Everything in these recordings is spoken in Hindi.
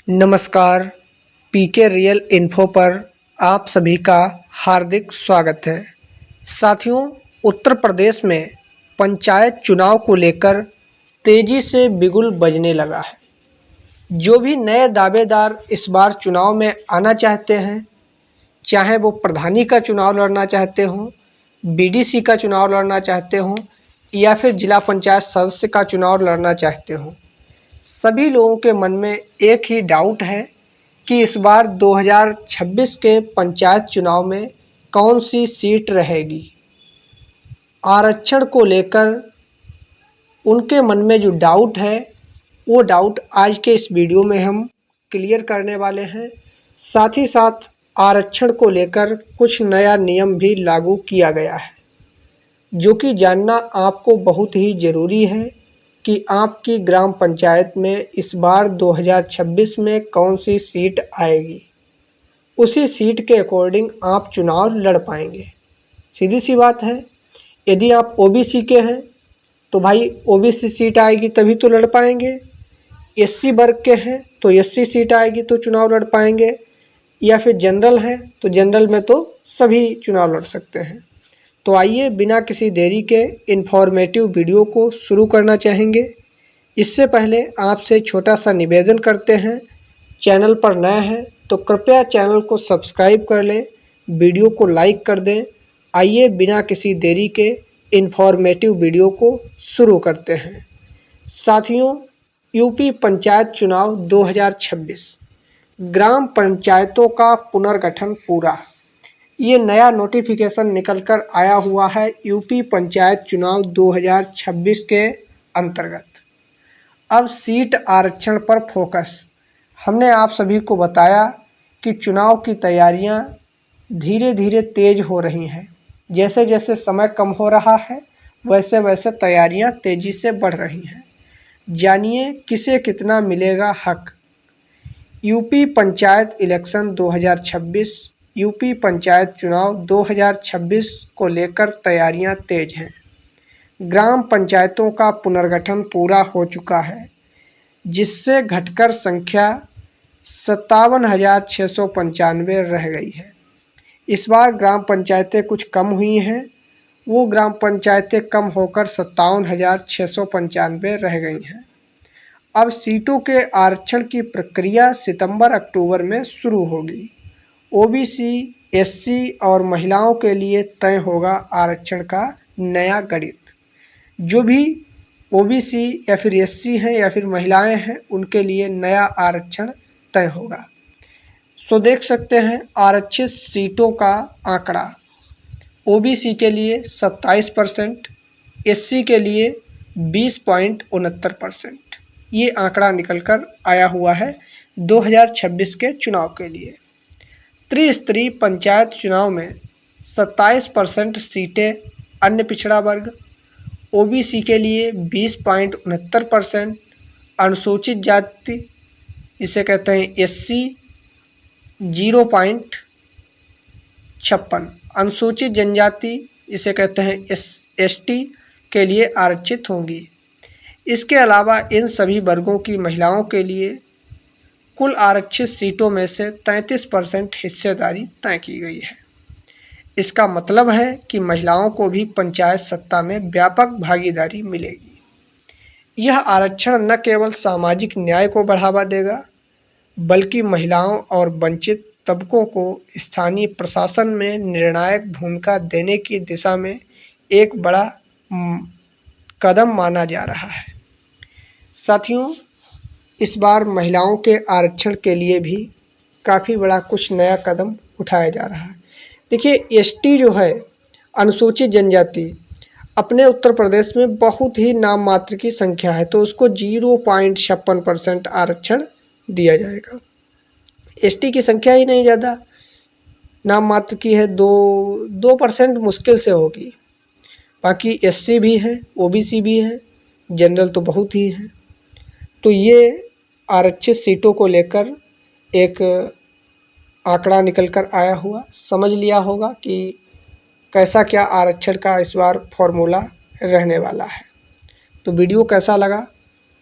नमस्कार। पीके रियल इन्फो पर आप सभी का हार्दिक स्वागत है। साथियों, उत्तर प्रदेश में पंचायत चुनाव को लेकर तेजी से बिगुल बजने लगा है। जो भी नए दावेदार इस बार चुनाव में आना चाहते हैं, चाहे वो प्रधानी का चुनाव लड़ना चाहते हों, बीडीसी का चुनाव लड़ना चाहते हों या फिर जिला पंचायत सदस्य का चुनाव लड़ना चाहते हों, सभी लोगों के मन में एक ही डाउट है कि इस बार 2026 के पंचायत चुनाव में कौन सी सीट रहेगी। आरक्षण को लेकर उनके मन में जो डाउट है, वो डाउट आज के इस वीडियो में हम क्लियर करने वाले हैं। साथ ही साथ आरक्षण को लेकर कुछ नया नियम भी लागू किया गया है, जो कि जानना आपको बहुत ही ज़रूरी है कि आपकी ग्राम पंचायत में इस बार 2026 में कौन सी सीट आएगी। उसी सीट के अकॉर्डिंग आप चुनाव लड़ पाएंगे। सीधी सी बात है, यदि आप ओबीसी के हैं तो भाई ओबीसी सीट आएगी तभी तो लड़ पाएंगे। एससी वर्ग के हैं तो एससी सीट आएगी तो चुनाव लड़ पाएंगे, या फिर जनरल हैं तो जनरल में तो सभी चुनाव लड़ सकते हैं। तो आइए बिना किसी देरी के इन्फॉर्मेटिव वीडियो को शुरू करना चाहेंगे। इससे पहले आपसे छोटा सा निवेदन करते हैं, चैनल पर नए हैं तो कृपया चैनल को सब्सक्राइब कर लें, वीडियो को लाइक कर दें। आइए बिना किसी देरी के इन्फॉर्मेटिव वीडियो को शुरू करते हैं। साथियों, यूपी पंचायत चुनाव 2026 ग्राम पंचायतों का पुनर्गठन पूरा, ये नया नोटिफिकेशन निकल कर आया हुआ है यूपी पंचायत चुनाव 2026 के अंतर्गत। अब सीट आरक्षण पर फोकस। हमने आप सभी को बताया कि चुनाव की तैयारियां धीरे धीरे तेज हो रही हैं। जैसे जैसे समय कम हो रहा है वैसे वैसे तैयारियां तेजी से बढ़ रही हैं। जानिए किसे कितना मिलेगा हक। UP panchayat election 2026, UP panchayat चुनाव 2026 को लेकर तैयारियां तेज हैं। ग्राम पंचायतों का पुनर्गठन पूरा हो चुका है, जिससे घटकर संख्या 57,695 रह गई है। इस बार ग्राम पंचायतें कुछ कम हुई हैं। वो ग्राम पंचायतें कम होकर 57,695 रह गई हैं। अब सीटों के आरक्षण की प्रक्रिया सितंबर-अक्टूबर में शुरू होगी। ओबीसी, एससी और महिलाओं के लिए तय होगा आरक्षण का नया गणित। जो भी ओबीसी या फिर एससी हैं या फिर महिलाएं हैं, उनके लिए नया आरक्षण तय होगा। सो देख सकते हैं आरक्षित सीटों का आंकड़ा। ओबीसी के लिए 27%, एससी के लिए 20.69%। ये आंकड़ा निकलकर आया हुआ है 2026 के चुनाव के लिए। त्रिस्तरीय पंचायत चुनाव में 27% सीटें अन्य पिछड़ा वर्ग, ओबीसी के लिए 20.69%, अनुसूचित जाति इसे कहते हैं एससी 0.56, अनुसूचित जनजाति इसे कहते हैं एसटी के लिए आरक्षित होंगी। इसके अलावा इन सभी वर्गों की महिलाओं के लिए कुल आरक्षित सीटों में से 33% हिस्सेदारी तय की गई है। इसका मतलब है कि महिलाओं को भी पंचायत सत्ता में व्यापक भागीदारी मिलेगी। यह आरक्षण न केवल सामाजिक न्याय को बढ़ावा देगा, बल्कि महिलाओं और वंचित तबकों को स्थानीय प्रशासन में निर्णायक भूमिका देने की दिशा में एक बड़ा कदम माना जा रहा है। साथियों, इस बार महिलाओं के आरक्षण के लिए भी काफ़ी बड़ा कुछ नया कदम उठाया जा रहा है। देखिए, एसटी जो है, अनुसूचित जनजाति, अपने उत्तर प्रदेश में बहुत ही नाम मात्र की संख्या है, तो उसको 0.56% आरक्षण दिया जाएगा। एसटी की संख्या ही नहीं ज़्यादा, नाम मात्र की है, 2% मुश्किल से होगी। बाकी एससी भी हैं, ओबीसी भी हैं, जनरल तो बहुत ही हैं। तो ये आरक्षित सीटों को लेकर एक आंकड़ा निकल कर आया हुआ, समझ लिया होगा कि कैसा क्या आरक्षण का इस बार फॉर्मूला रहने वाला है। तो वीडियो कैसा लगा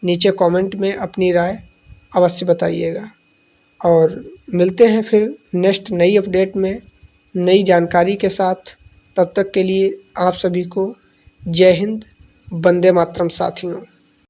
नीचे कमेंट में अपनी राय अवश्य बताइएगा। और मिलते हैं फिर नेक्स्ट नई अपडेट में नई जानकारी के साथ। तब तक के लिए आप सभी को जय हिंद, वंदे मातरम साथियों।